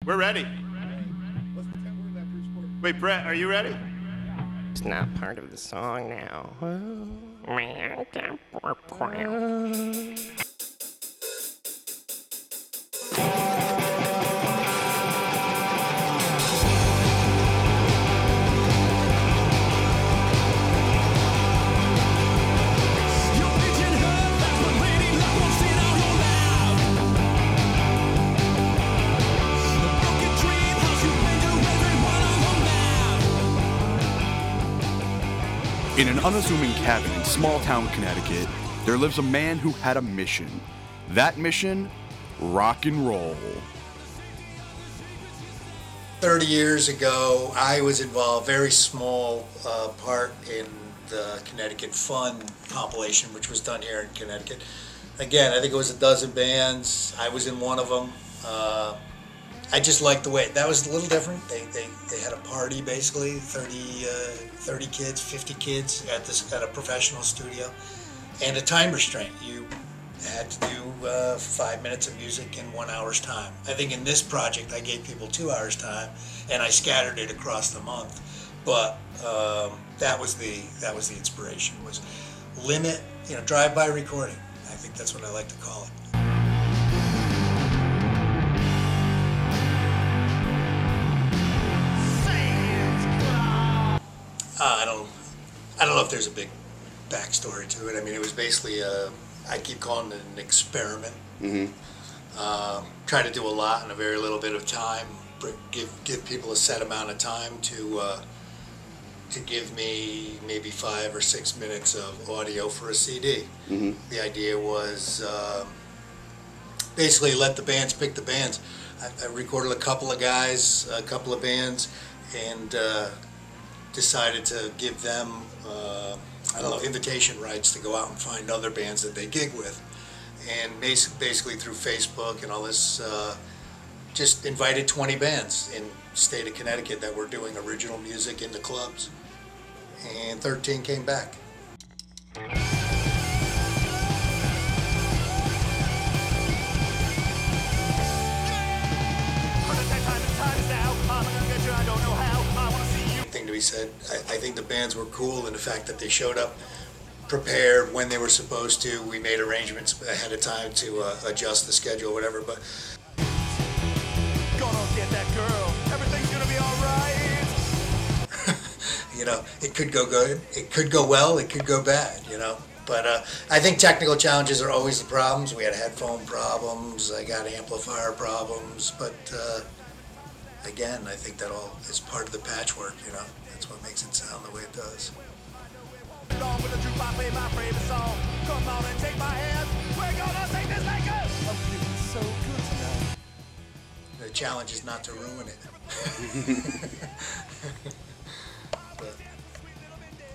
We're ready. Wait, Brett, are you ready? It's not part of the song now. In an unassuming cabin in small-town Connecticut, there lives a man who had a mission. That mission? Rock and roll. 30 years ago, I was involved, very small part in the Connecticut Fun compilation, which was done here in Connecticut. Again, I think it was a dozen bands. I was in one of them. I just liked the way, that was a little different. They had a party basically, 30 kids, 50 kids at a professional studio, and a time restraint. You had to do 5 minutes of music in 1 hour's time. I think in this project I gave people 2 hours time, and I scattered it across the month. But that was the inspiration, was limit, drive-by recording. I think that's what I like to call it. I don't know if there's a big backstory to it. I mean, it was basically I keep calling it an experiment. Try to do a lot in a very little bit of time. Give people a set amount of time to give me maybe 5 or 6 minutes of audio for a CD. The idea was basically let the bands pick the bands. I recorded a couple of guys, a couple of bands, and decided to give them, invitation rights to go out and find other bands that they gig with. And basically through Facebook and all this, just invited 20 bands in the state of Connecticut that were doing original music in the clubs. And 13 came back. Thing to be said, I think the bands were cool in the fact that they showed up prepared when they were supposed to. We made arrangements ahead of time to adjust the schedule or whatever, but Gonna get that girl, everything's gonna be alright. It could go good, it could go well, it could go bad, But I think technical challenges are always the problems. We had headphone problems, I got amplifier problems, but again, I think that all is part of the patchwork, That's what makes it sound the way it does. Come on and take my hand. We're gonna take this thing good. I'm feeling so good tonight. The challenge is not to ruin it.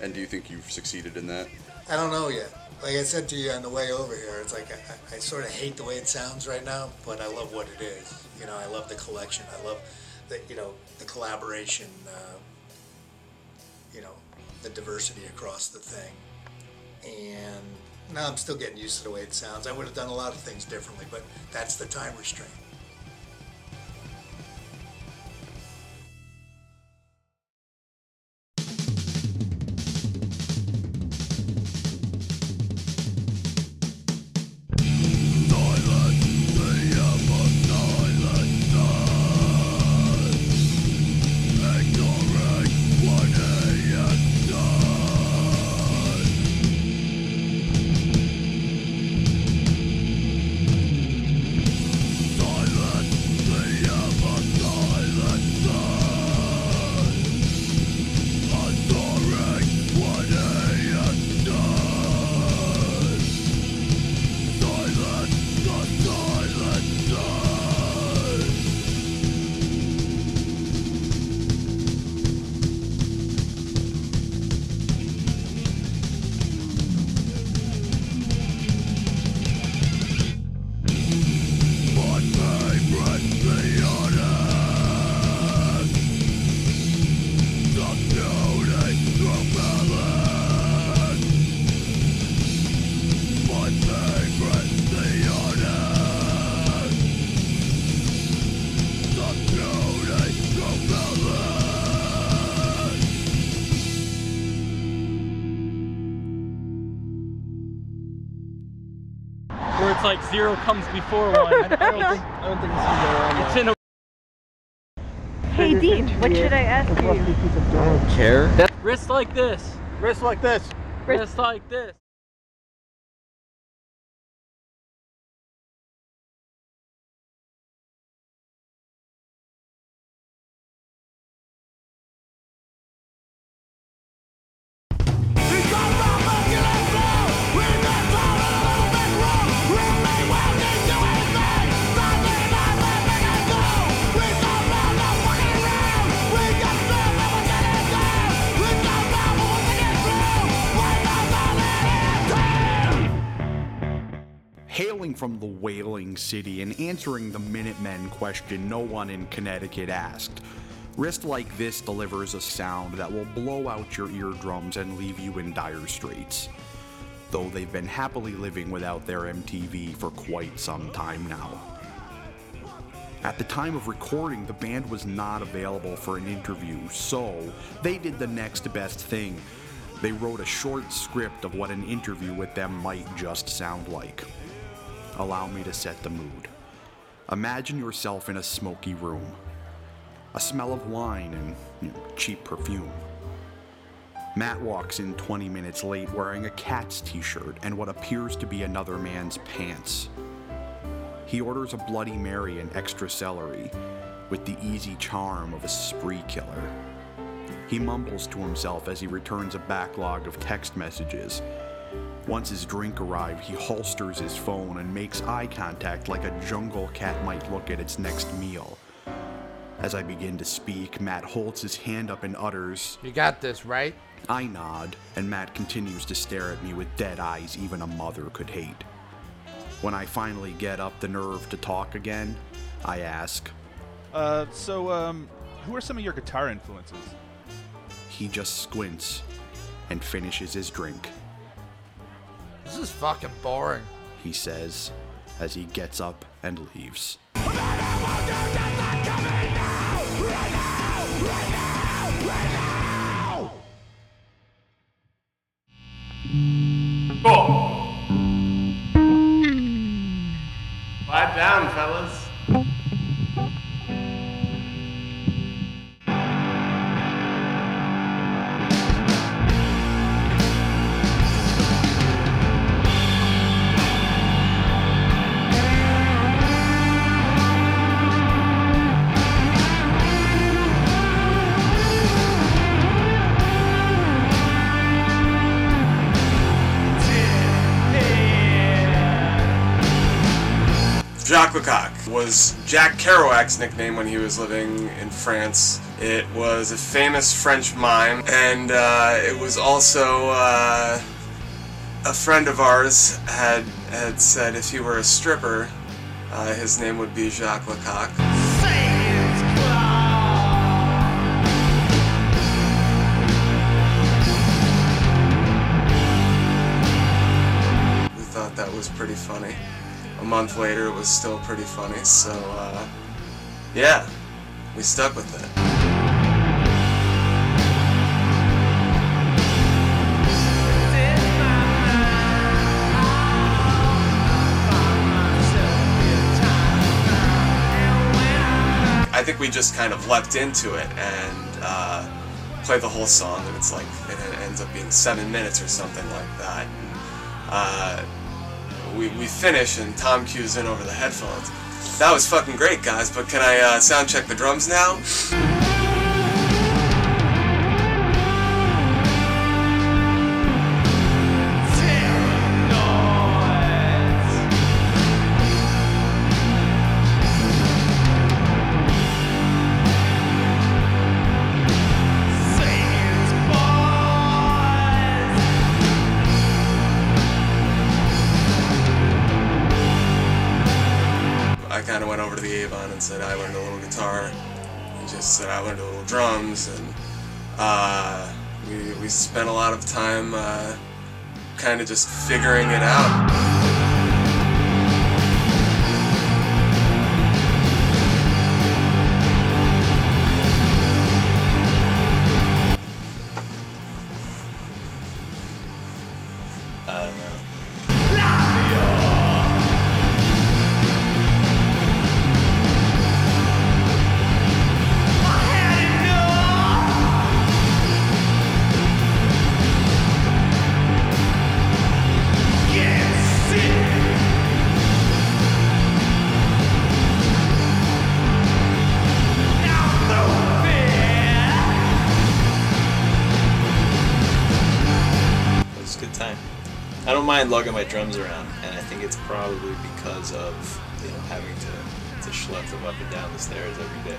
And do you think you've succeeded in that? I don't know yet. Like I said to you on the way over here, it's like I sort of hate the way it sounds right now, but I love what it is. I love the collection. I love the collaboration, the diversity across the thing. And now I'm still getting used to the way it sounds. I would have done a lot of things differently, but that's the time restraint. it's like 0 comes before 1. I don't think it's gonna go on. It's in a Hey Dean, what should I ask you? I don't care. wrist like this. Wrist like this. Wrist like this. Hailing from the whaling city and answering the Minutemen question no one in Connecticut asked, Wrist Like This delivers a sound that will blow out your eardrums and leave you in dire straits. Though they've been happily living without their MTV for quite some time now. At the time of recording, the band was not available for an interview, so they did the next best thing. They wrote a short script of what an interview with them might just sound like. Allow me to set the mood. Imagine yourself in a smoky room. A smell of wine and cheap perfume. Matt walks in 20 minutes late wearing a Cat's t-shirt and what appears to be another man's pants. He orders a Bloody Mary and extra celery with the easy charm of a spree killer. He mumbles to himself as he returns a backlog of text messages. Once his drink arrives, he holsters his phone and makes eye contact like a jungle cat might look at its next meal. As I begin to speak, Matt holds his hand up and utters, You got this, right? I nod, and Matt continues to stare at me with dead eyes even a mother could hate. When I finally get up the nerve to talk again, I ask, Who are some of your guitar influences? He just squints and finishes his drink. This is fucking boring. He says, as he gets up and leaves. Quiet down, fellas. Jacques Lecoq was Jack Kerouac's nickname when he was living in France. It was a famous French mime, and it was also a friend of ours had said if he were a stripper, his name would be Jacques Lecoq. We thought that was pretty funny. A month later, it was still pretty funny, so, yeah, we stuck with it. I think we just kind of leapt into it and played the whole song, and it's like, it ends up being 7 minutes or something like that. We finish and Tom cues in over the headphones. That was fucking great, guys, but can I sound check the drums now? I kind of went over to the Avon and said I learned a little guitar, and just said I learned a little drums, and we spent a lot of time kind of just figuring it out. I don't know. mind lugging my drums around, and I think it's probably because of, you know, having to schlep them up and down the stairs every day.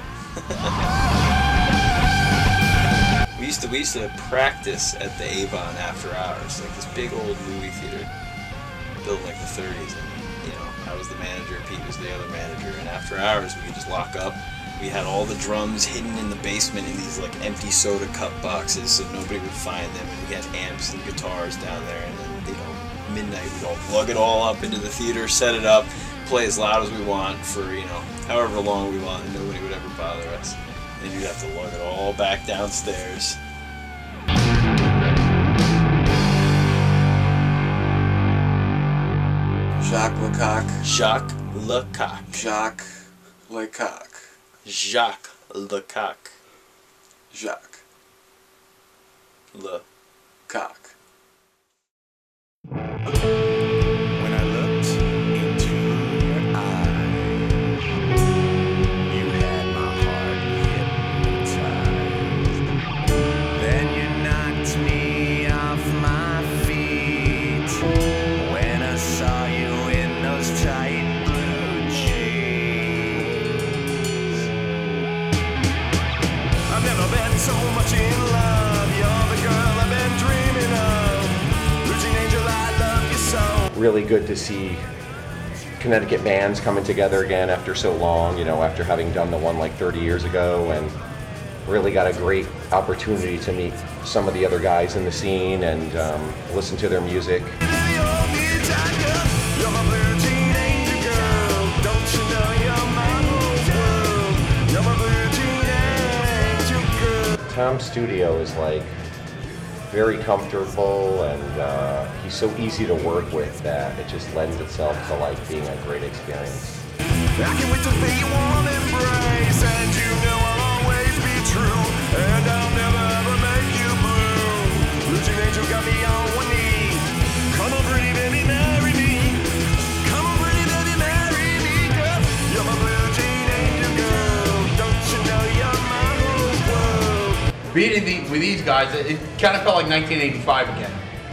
We used to practice at the Avon after hours, like this big old movie theater built in like the 30s, and you know, I was the manager, Pete was the other manager, and after hours we could just lock up. We had all the drums hidden in the basement in these like empty soda cup boxes so nobody would find them, and we had amps and guitars down there, and then, you know, midnight we'd all plug it all up into the theater, set it up, play as loud as we want for, you know, however long we want, and nobody would ever bother us. And you'd have to lug it all back downstairs. Jacques Lecoq. Jacques Lecoq. Jacques Lecoq. Jacques Lecoq. Jacques Lecoq. When I looked into your eyes, you had my heart hypnotized. Then you knocked me off my feet when I saw you in those tight blue jeans. I've never been so much in love. You're the girl I've been dreaming of. Losing angel, I love you so. Really good to see Connecticut bands coming together again after so long, you know, after having done the one like 30 years ago, and really got a great opportunity to meet some of the other guys in the scene and listen to their music. Tom's studio is like very comfortable, and he's so easy to work with that it just lends itself to like being a great experience. I can't wait to be your warm embrace, and you know I'll always be true, and I'll never ever make you blue. Losing angel got me on one knee. Come on, pretty baby, marry me. Come on, pretty baby, marry me, girl. You're my blue jean angel girl. Don't you know you're my whole world? Being with these guys, it kind of felt like 1985 again.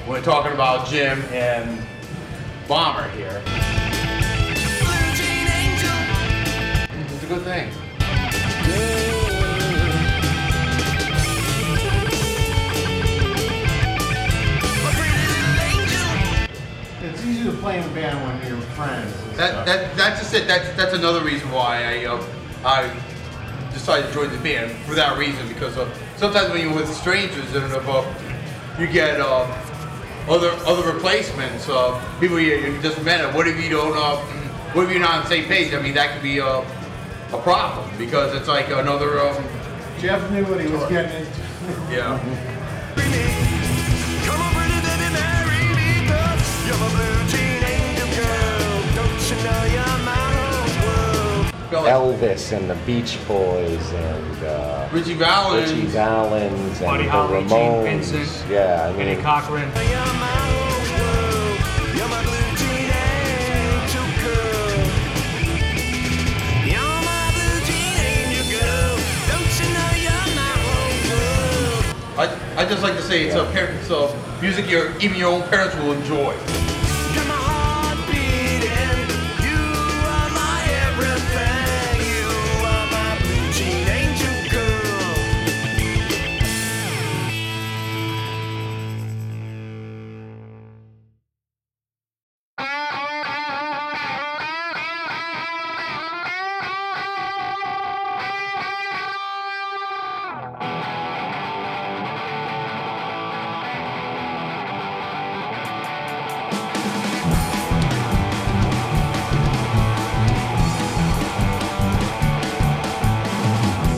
We're talking about Jim and Bomber here. Blue jean angel. It's a good thing. My pretty little angel. It's easy to play in a band when you're friends. That's just it. That's another reason why I decided to join the band, for that reason, because sometimes when you're with strangers and you get other replacements, people you just met. What if you don't? What if you're not on the same page? I mean, that could be a problem, because it's like another. Jeff knew what he was getting into. Yeah. Come on, pretty baby, marry me, girl. You're my blue jean angel girl. Don't you know you're my whole world? Elvis and the Beach Boys and Richie Valens. Richie Valens and Buddy the Holly, Gene Ramones. Vincent, Yeah, I mean, Eddie Cochran. You're my whole world. You're my blue jean angel girl. You're my blue jean angel girl. Don't you know you're my whole world? I just like to say it's music even your own parents will enjoy. You're my heart beating. You are my everything. You are my blue jean angel girl.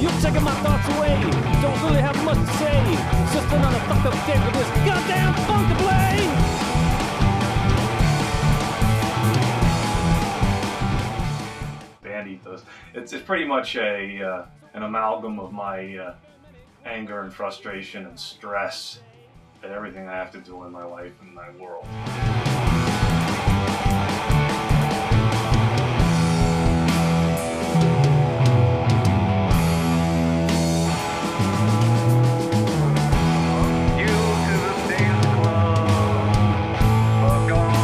You're taking my thoughts away. Don't really have much to say. It's just another fucked up day with this goddamn funk to play. Band ethos. It's pretty much an amalgam of my anger and frustration and stress at everything I have to do in my life and my world. You to the dance club. Fuck on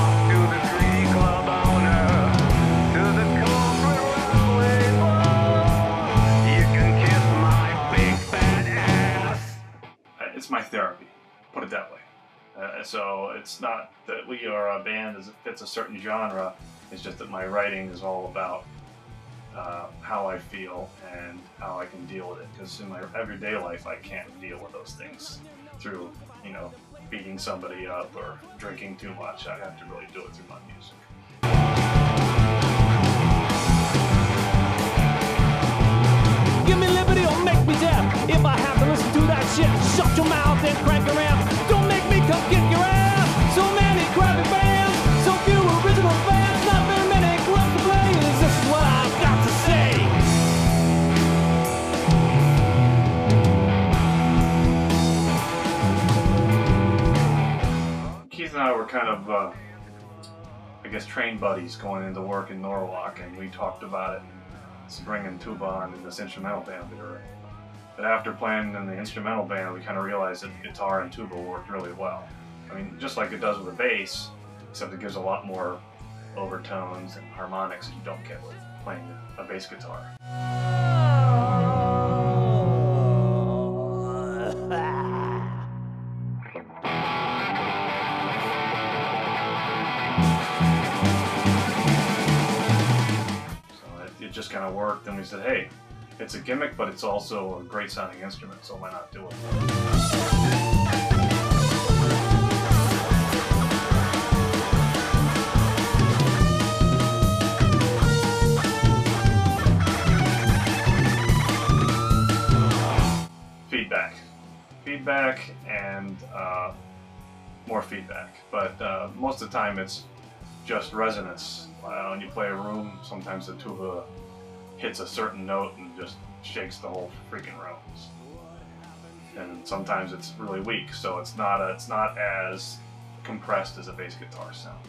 therapy. Put it that way. So it's not that we are a band that fits a certain genre. It's just that my writing is all about how I feel and how I can deal with it. Because in my everyday life, I can't deal with those things through, beating somebody up or drinking too much. I have to really do it through my music. Give me liberty or make me deaf. If I have to listen to that shit, shut your mouth and crank your amp. Don't make me come kick your ass. So many crappy bands, so few original fans, not very many clubs to play. This is what I've got to say. Keith and I were kind of, train buddies going into work in Norwalk, and we talked about it. It's bringing tuba onto this instrumental band we were in. But after playing in the instrumental band, we kind of realized that guitar and tuba worked really well. I mean, just like it does with a bass, except it gives a lot more overtones and harmonics that you don't get with playing a bass guitar. It just kind of worked, and we said, hey, it's a gimmick, but it's also a great sounding instrument, so why not do it? Feedback and more feedback, but most of the time it's just resonance. When you play a room, sometimes the tuba hits a certain note and just shakes the whole freaking room. And sometimes it's really weak, so it's not as compressed as a bass guitar sound.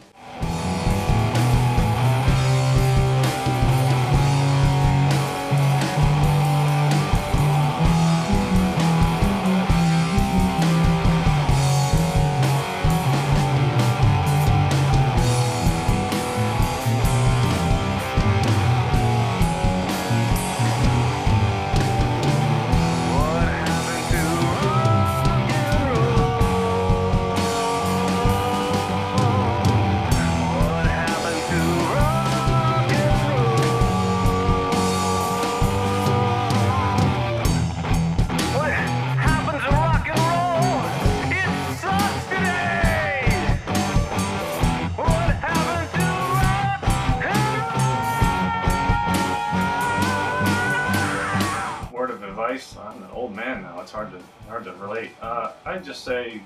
I'm an old man now. It's hard to relate. I'd just say,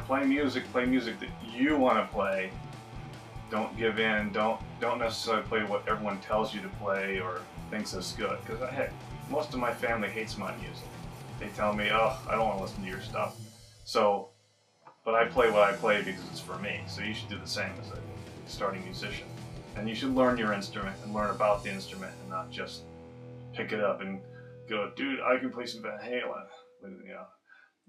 play music that you want to play. Don't give in. Don't necessarily play what everyone tells you to play or thinks is good. Because heck, most of my family hates my music. They tell me, oh, I don't want to listen to your stuff. So, but I play what I play because it's for me. So you should do the same as a starting musician. And you should learn your instrument and learn about the instrument and not just pick it up and go, dude, I can play some Van Halen.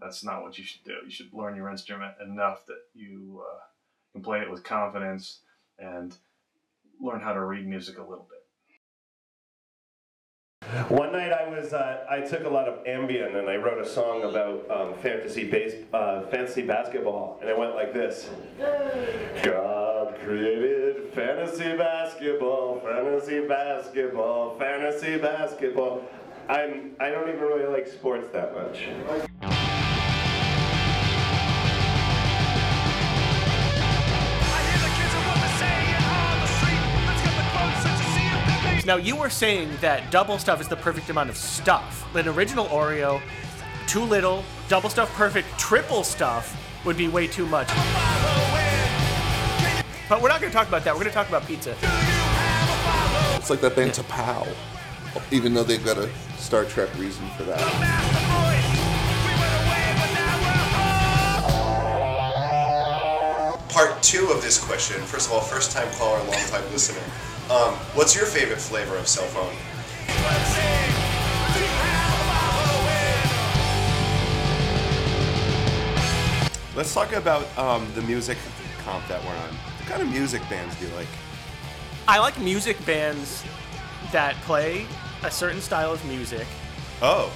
That's not what you should do. You should learn your instrument enough that you can play it with confidence and learn how to read music a little bit. One night I took a lot of Ambien and I wrote a song about fantasy basketball, and it went like this. God created fantasy basketball, fantasy basketball, fantasy basketball. I don't even really like sports that much. Now, you were saying that double stuff is the perfect amount of stuff. An original Oreo, too little, double stuff perfect, triple stuff would be way too much. But we're not going to talk about that. We're going to talk about pizza. It's like that band T'Pow, even though they've got a Star Trek reason for that. Part 2 of this question. First of all, first time caller, long time listener. What's your favorite flavor of cell phone? Let's talk about the music comp that we're on. What kind of music bands do you like? I like music bands that play a certain style of music. Oh.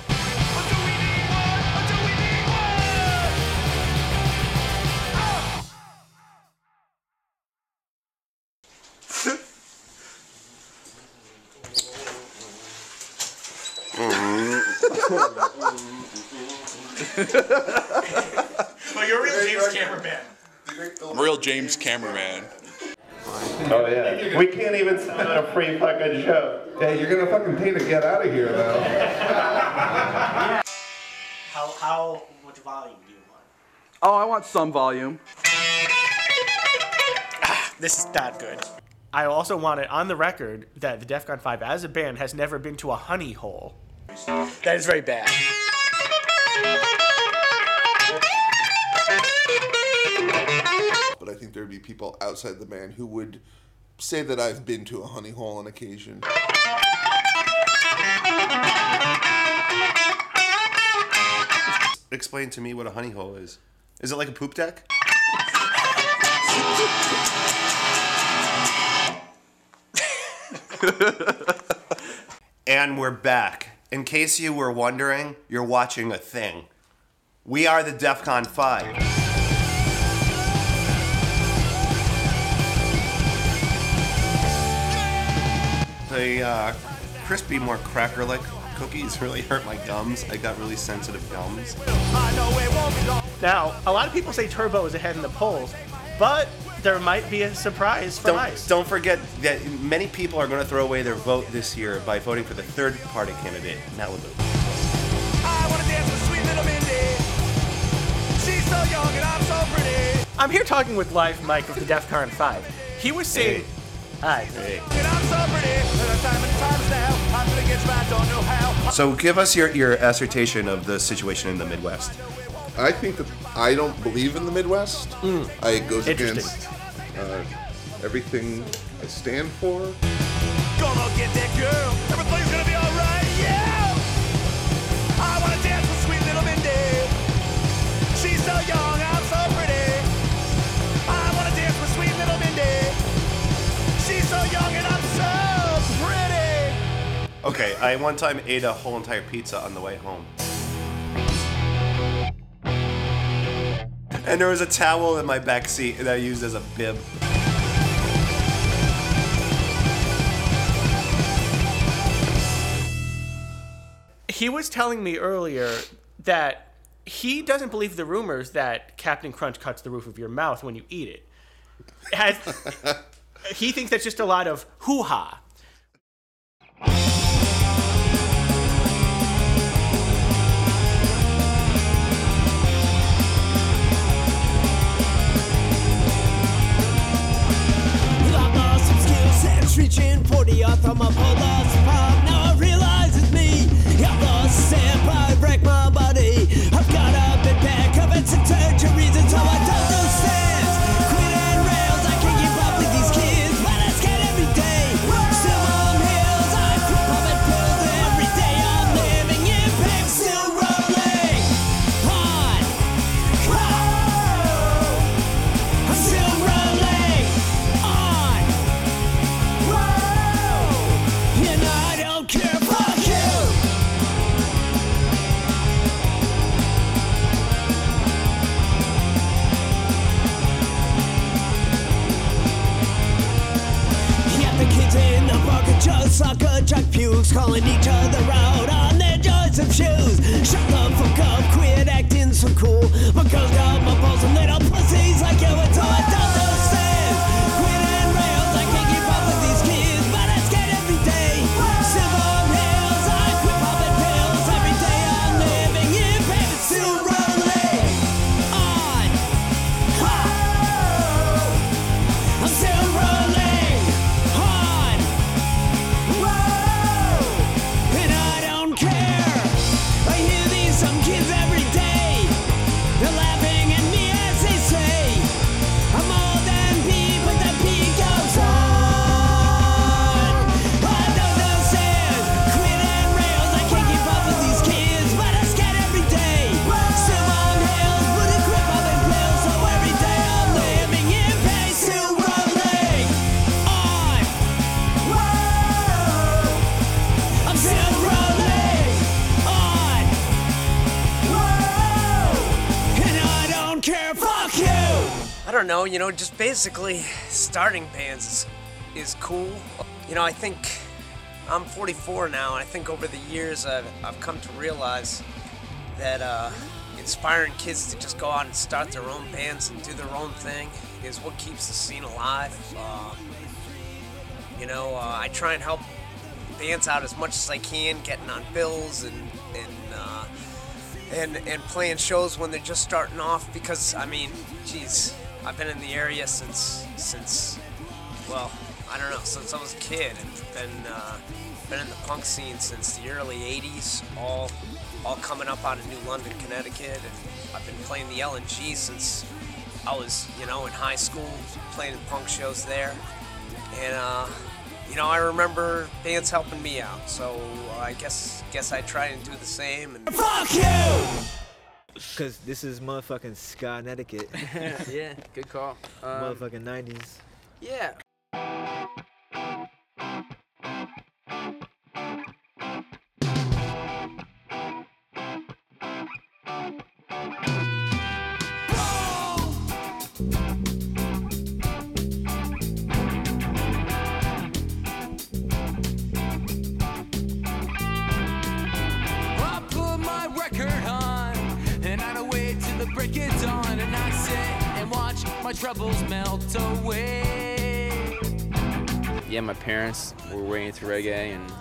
Well, you're a real James cameraman. I'm a real James cameraman. Oh yeah. We can't even spend a free fucking show. Hey, you're gonna fucking pay to get out of here, though. How much volume do you want? Oh, I want some volume. This is not good. I also want it on the record that the DEF CON 5 as a band has never been to a honey hole. That is very bad. But I think there'd be people outside the band who would say that I've been to a honey hole on occasion. Explain to me what a honey hole is. Is it like a poop deck? And we're back. In case you were wondering, you're watching a thing. We are the DEF CON 5. The crispy, more cracker-like cookies really hurt my gums. I got really sensitive gums. Now, a lot of people say Turbo is ahead in the polls, but there might be a surprise for Ice. Don't forget that many people are going to throw away their vote this year by voting for the third-party candidate, Malibu. I wanna dance with sweet little Mindy. She's so young and I'm so pretty. I'm here talking with Live Mike of the DEF CON 5. He was saying... Hi. Hey. And I'm so pretty. And the time and times now. I'm gonna get right, don't know how. So give us your assertion of the situation in the Midwest. I think that I don't believe in the Midwest. It goes against everything I stand for. Gonna get that girl. Everything's gonna be alright, yeah. I wanna dance with sweet little Mindy. She's so young, I'm so pretty. I wanna dance with sweet little Mindy. She's so young and I'm so pretty. Okay, I one time ate a whole entire pizza on the way home. And there was a towel in my back seat that I used as a bib. He was telling me earlier that he doesn't believe the rumors that Captain Crunch cuts the roof of your mouth when you eat it. He thinks that's just a lot of hoo-ha. Reaching for the earth on my pulse pop. Now I realize it's me. I've lost step, I break my body. I've got a bit back of it, some surgeries, and so I don't do stairs. Quitting rails, I can't keep up with these kids, but I skate every day. Still on hills, I quit popping pills every day. I'm living in pain, still rolling on. I'm still rolling on. And I don't care, fuck you. Yeah, the kids in the park are just sucker drug pukes, calling each other out on their joints of shoes. Shut the fuck up, quit acting so cool. My girls got my balls and little pussies like you, and so I don't understand. Quitting rails, I can't keep up with these kids, but I skate every day. Silver hills, I quit popping pills every day. I'm living in pain, it's still rolling on. I'm still rolling on. And I don't care. I hear these some kids every day. They're laughing at me as they say I'm more than P, but the P goes on. I don't understand. Quitting rails, I can't keep up with these kids, but I skate every day. Still on hills, but I quit popping pills, so every day I'm living in pain, still rolling on. I'm still rolling on. And I don't care, fuck you. I don't know, just basically starting bands is cool. I think I'm 44 now, and I think over the years I've come to realize that inspiring kids to just go out and start their own bands and do their own thing is what keeps the scene alive. I try and help bands out as much as I can, getting on bills and playing shows when they're just starting off, because I mean, geez, I've been in the area since well, I don't know, since I was a kid, and been in the punk scene since the early 80s, all coming up out of New London, Connecticut, and I've been playing the LNG since I was, in high school, playing punk shows there, and I remember bands helping me out, so I guess I try and do the same. And fuck you! Because this is motherfucking Connecticut. Yeah, good call. Motherfucking 90s. Yeah. Break it on, and I sit and watch my troubles melt away. Yeah, my parents were way into reggae, and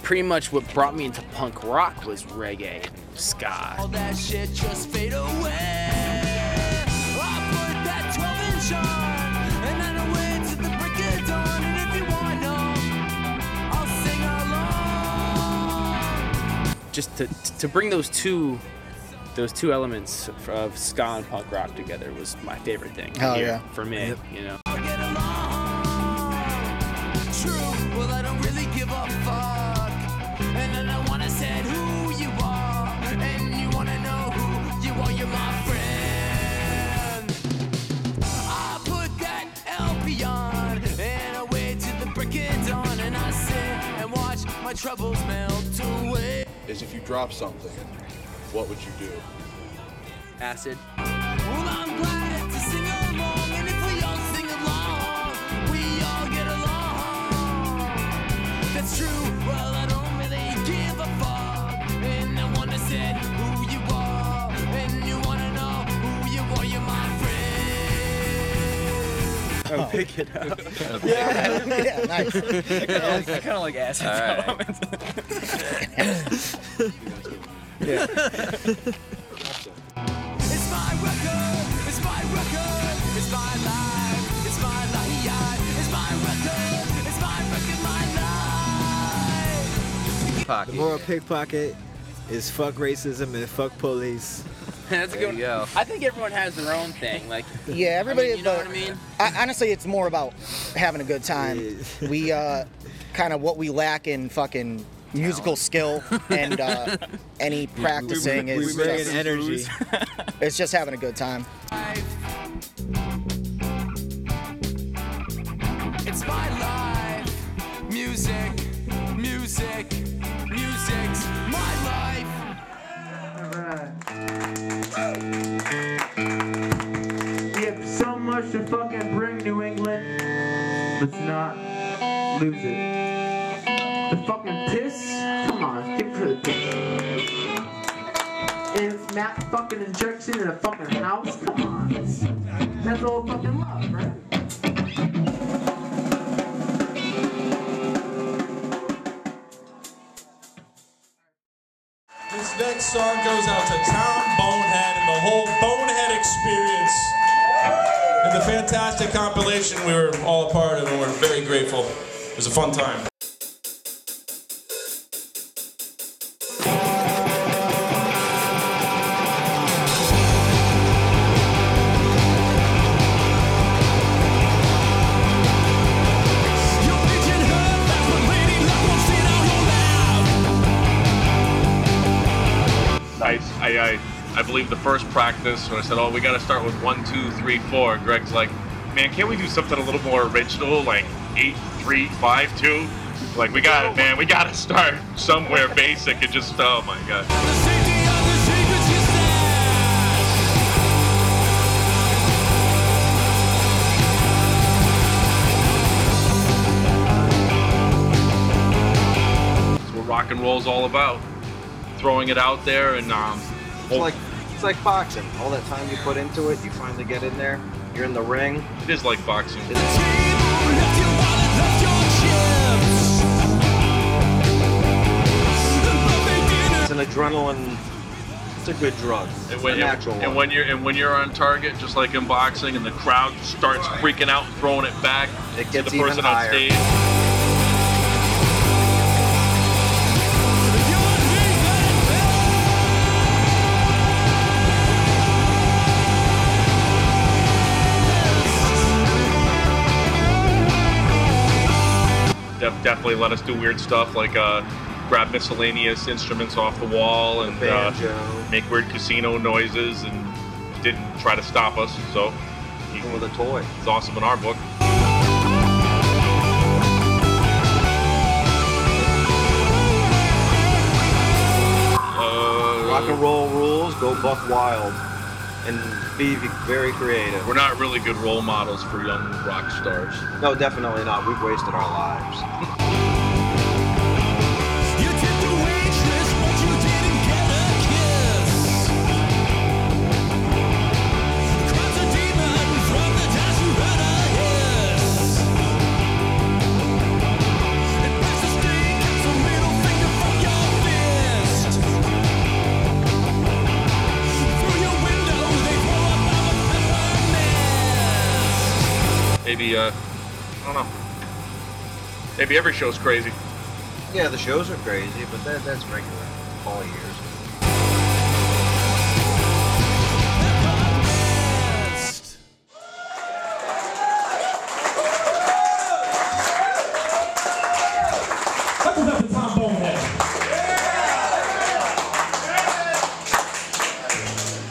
pretty much what brought me into punk rock was reggae and ska. All that shit just fade away. I put that 12-inch on, and then I went to the break of dawn. And if you want to know, I'll sing along. Just to bring those two elements of ska and punk rock together was my favorite thing. Hell yeah. For me, Yep. True, well I don't really give a fuck. And then I wanna say who you are, and you wanna know who you are, you're my friend. I put that LP on, and I wait till the break of dawn, and I sit and watch my troubles melt away. Is if you drop something, what would you do? Acid. Well, I'm glad to sing along, and if we all sing along, we all get along. That's true, well, I don't really give a fuck. And I wanna say who you are, and you wanna know who you are, you're my friend. Oh, pick it up. Yeah, nice. I kind of like acid. Yeah. It's my record, it's my record, it's my life, it's my life, it's my record, it's my life. The moral pickpocket is fuck racism and fuck police. That's a good one. I think everyone has their own thing. Like, Yeah, everybody. you know what I mean? Honestly, it's more about having a good time. We kind of what we lack in fucking musical skill and any practicing is we bring just in energy. It's just having a good time. It's my life, music, music, music's my life. We have so much to fucking bring New England. Let's not lose it. The fucking piss? Come on, give it for the piss. And it's Matt fucking injection in a fucking house? Come on. That's all fucking love, right? This next song goes out to Tom Bonehead and the whole Bonehead experience. And the fantastic compilation we were all a part of, and we're very grateful. It was a fun time. I believe the first practice when I said, oh, we got to start with 1, 2, 3, 4. Greg's like, man, can't we do something a little more original, like 8, 3, 5, 2? Like, we got it, man. We got to start somewhere basic and just, oh my god. rock and roll is all about. Throwing it out there and It's like boxing. All that time you put into it, you finally get in there. You're in the ring. It is like boxing. It's an adrenaline. It's a good drug. And when you're on target, just like in boxing, and the crowd starts freaking out and throwing it back, it gets the even person higher. on stage. Definitely let us do weird stuff like grab miscellaneous instruments off the wall and make weird casino noises, and didn't try to stop us. So even with a toy, it's awesome in our book. Rock and roll rules, go buck wild, and be very creative. We're not really good role models for young rock stars. No, definitely not. We've wasted our lives. Maybe, I don't know. Maybe every show's crazy. Yeah, the shows are crazy, but that's regular all years. Let's give it up to Tom Bonehead.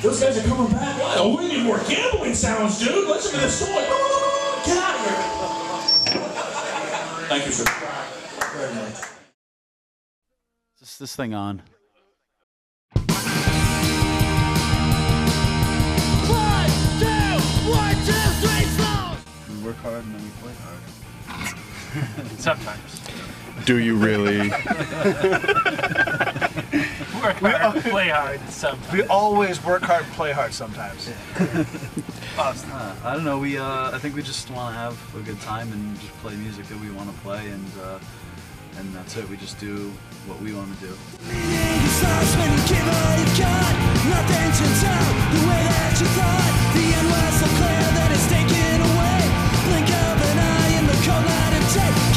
Those guys are coming back. What? Oh, we need more gambling sounds, dude. Listen to this song. Get out of here. Thank you, sir. Very much. Is this thing on? 1, 2, 1, 2, 3, slow. We work hard and then we play hard. Sometimes. Do you really? Work hard, play hard sometimes. We always work hard and play hard sometimes. I don't know. I think we just want to have a good time and just play music that we want to play, and that's it. We just do what we want to do. Keep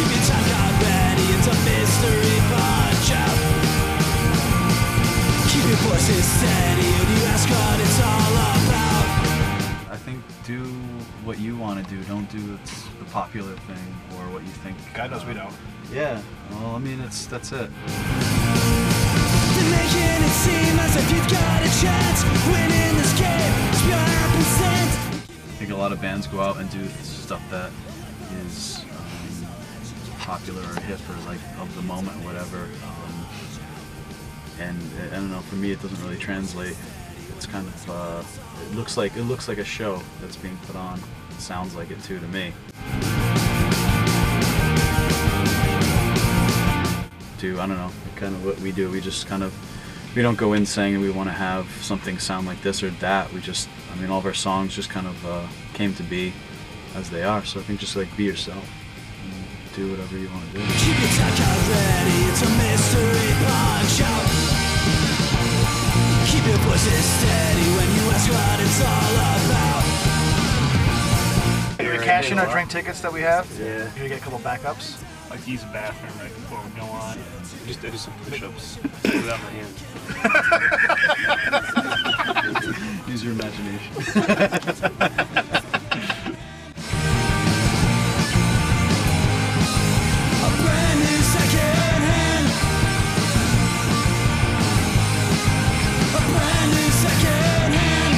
your time card ready, it's a mystery punch out. Keep your voices steady when you ask what it's all about. I think do what you want to do. Don't do the popular thing or what you think. God knows we don't. Yeah. Well, I mean, that's it. They're making it seem as if you've got a chance. Winning this game is pure percent. I think a lot of bands go out and do stuff that is popular or hip or like of the moment or whatever. And I don't know. For me, it doesn't really translate. It's kind of it looks like a show that's being put on. It sounds like it too to me. I don't know, kind of what we do. We just we don't go in saying we want to have something sound like this or that. I mean, all of our songs just kind of came to be as they are. So I think just like be yourself and do whatever you want to do. Keep your time card ready, it's a mystery punch out. Keep your voices steady when you ask what it's all about. Can we cash in our drink tickets that we have? Yeah. Can we get a couple backups? Like to use the bathroom right before we go on. Just do some push-ups without my hand. Use your imagination. A brand new second hand. A brand new second hand.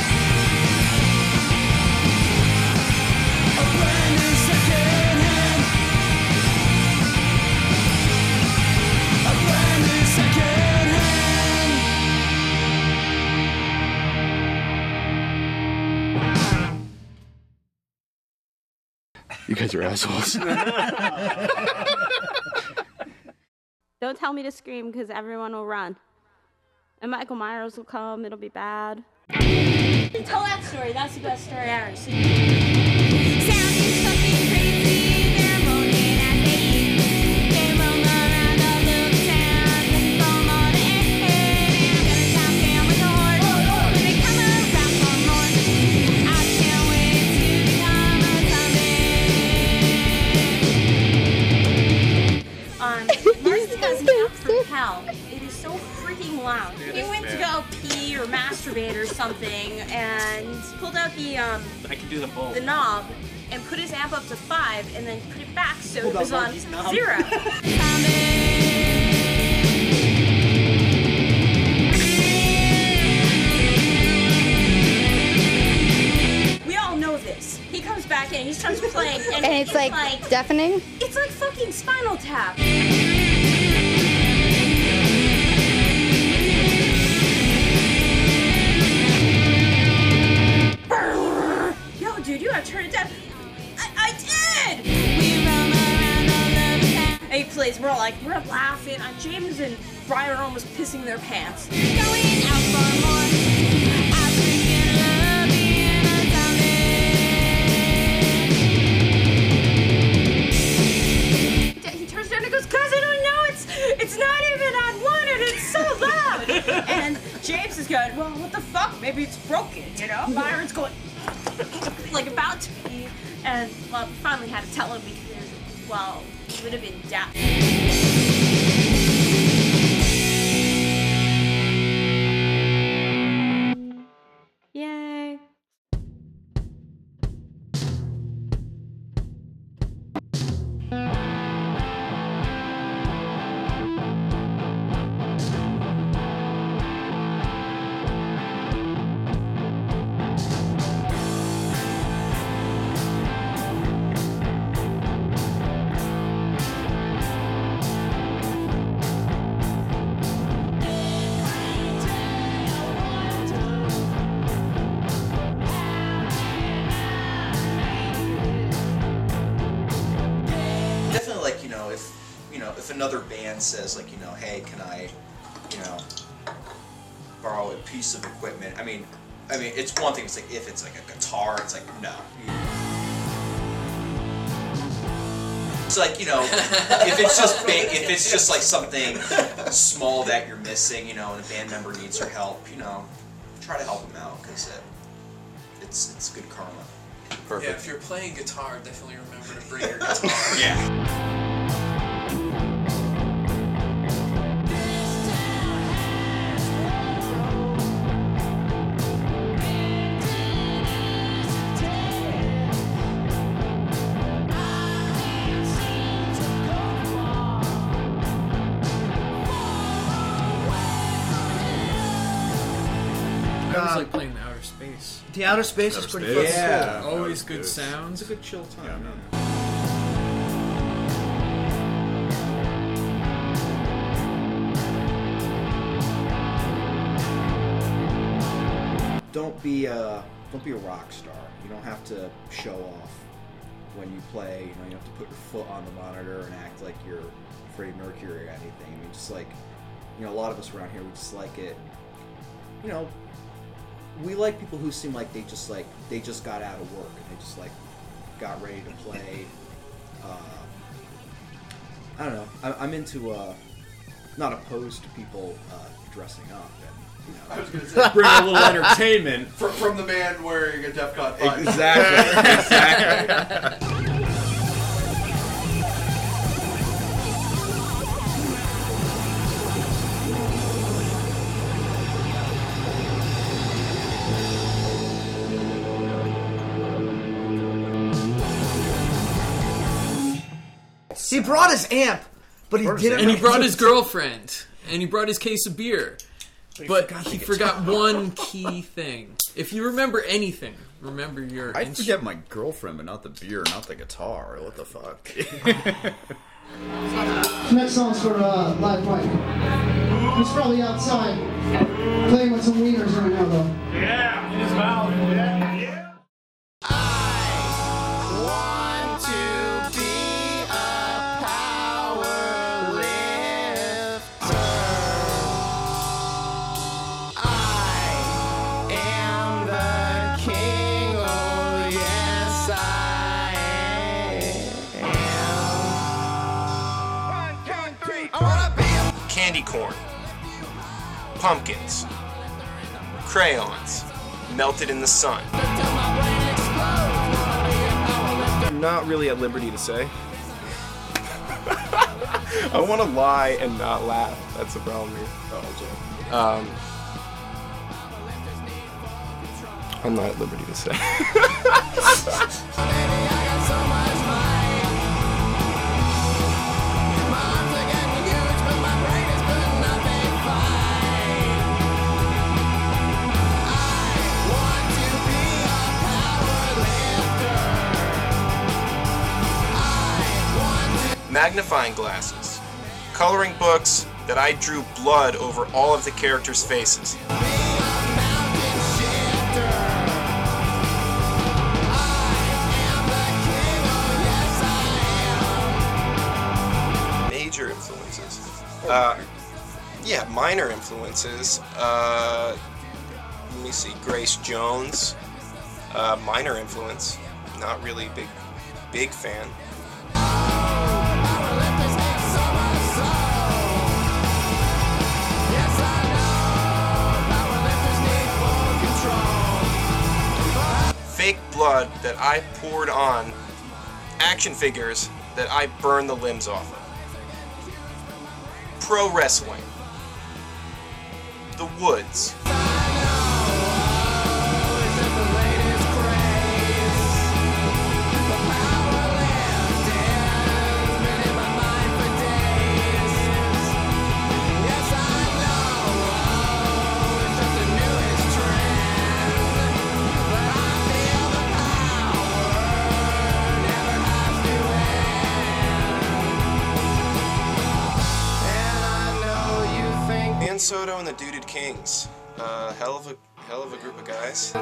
A brand new second hand. A brand new second hand. You guys are assholes. Don't tell me to scream because everyone will run. And Michael Myers will come, it'll be bad. Tell that story, that's the best story ever. Marcy's got some app from hell. It is so freaking loud. He went to go pee or masturbate or something and pulled out the I can do them both. the knob and put his amp up to 5 and then put it back so Hold it was on, on Marky's knob. 0. We all know this. He comes back in, he starts playing, and it's like deafening? It's like fucking Spinal Tap. Yo, dude, you gotta turn it down. I did! And he plays, we're laughing. James and Brian are almost pissing their pants. Going out for more. He turns down and goes, guys, I don't know, it's not even on 1 and it's so loud. And James is going, well, what the fuck? Maybe it's broken, you know? Byron's going, like about to pee. And, well, we finally had to tell him because, well, he would have been deaf. Yay. Definitely, like, if another band says, like, hey, can I, borrow a piece of equipment? I mean, it's one thing. It's like if it's like a guitar, it's like no. It's like if it's just like something small that you're missing, and a band member needs your help, try to help them out because it's good karma. Perfect. Yeah, if you're playing guitar, definitely remember to bring your guitar. Yeah. I always like playing the Outer Space. The Outer Space is pretty fucking Yeah, cool. always good sounds. It's a good chill time. Don't be a rock star. You don't have to show off when you play. You don't have to put your foot on the monitor and act like you're Freddie Mercury or anything. I mean, just like, a lot of us around here, we just like it. We like people who seem like they just got out of work and they just got ready to play. I don't know. I'm into not opposed to people dressing up and I was gonna say, bring a little entertainment from the band wearing a DEFCON 5. Exactly. He brought his amp, but he didn't. And he brought his girlfriend, and he brought his case of beer. But he forgot one key thing. If you remember anything, remember your I forget my girlfriend, but not the beer, not the guitar. What the fuck? Next song's for Live Mike. He's probably outside playing with some wieners right now, though. Yeah, in his mouth. Yeah, yeah. Want to be a power candy corn, pumpkins, crayons, melted in the sun. I'm not really at liberty to say. I want to lie and not laugh. That's the problem here. I'm not at liberty to say. Magnifying glasses, coloring books that I drew blood over all of the characters' faces. Major influences. Yeah, minor influences. Let me see, Grace Jones. Minor influence. Not really big fan. Fake blood that I poured on action figures that I burned the limbs off of. Pro wrestling. The Woods. Dan Soto and the Duded Kings. Hell of a group of guys.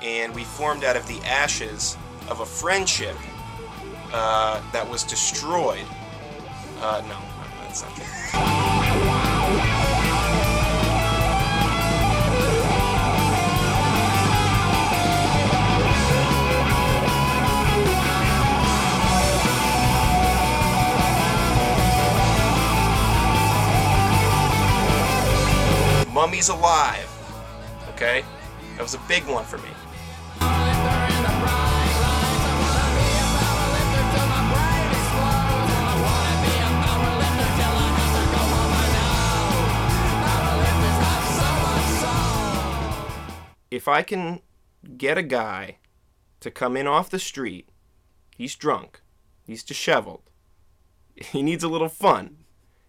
And we formed out of the ashes of a friendship that was destroyed. No, that's not true. Mummies Alive, okay? That was a big one for me. If I can get a guy to come in off the street, he's drunk, he's disheveled, he needs a little fun,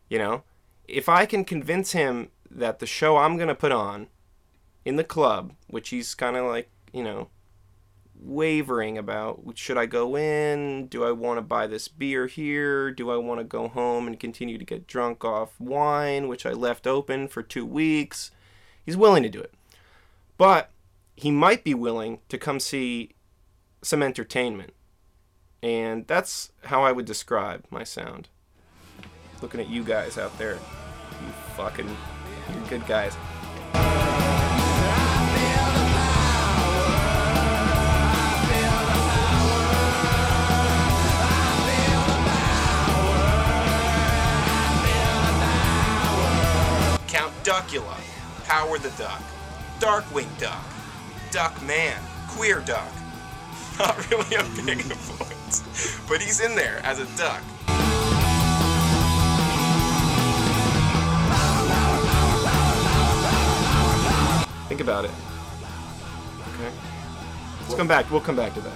you know? If I can convince him that the show I'm going to put on in the club, which he's kind of like, you know, wavering about, should I go in? Do I want to buy this beer here? Do I want to go home and continue to get drunk off wine, which I left open for 2 weeks? He's willing to do it. But he might be willing to come see some entertainment. And that's how I would describe my sound. Looking at you guys out there. You fucking... You're good guys. Count Duckula, Power the Duck, Darkwing Duck, Duck Man, Queer Duck. Not really a big influence, but he's in there as a duck. Think about it. Okay. Let's come back. We'll come back to that.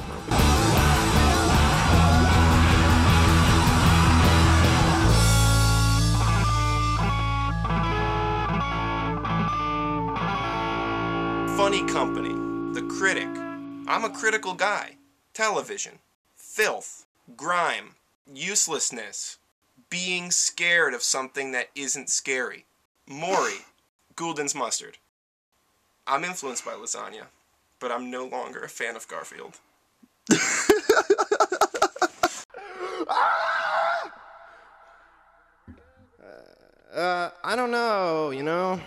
Funny Company. The Critic. I'm a critical guy. Television. Filth. Grime. Uselessness. Being scared of something that isn't scary. Maury. Goulden's Mustard. I'm influenced by lasagna, but I'm no longer a fan of Garfield. I don't know, you know?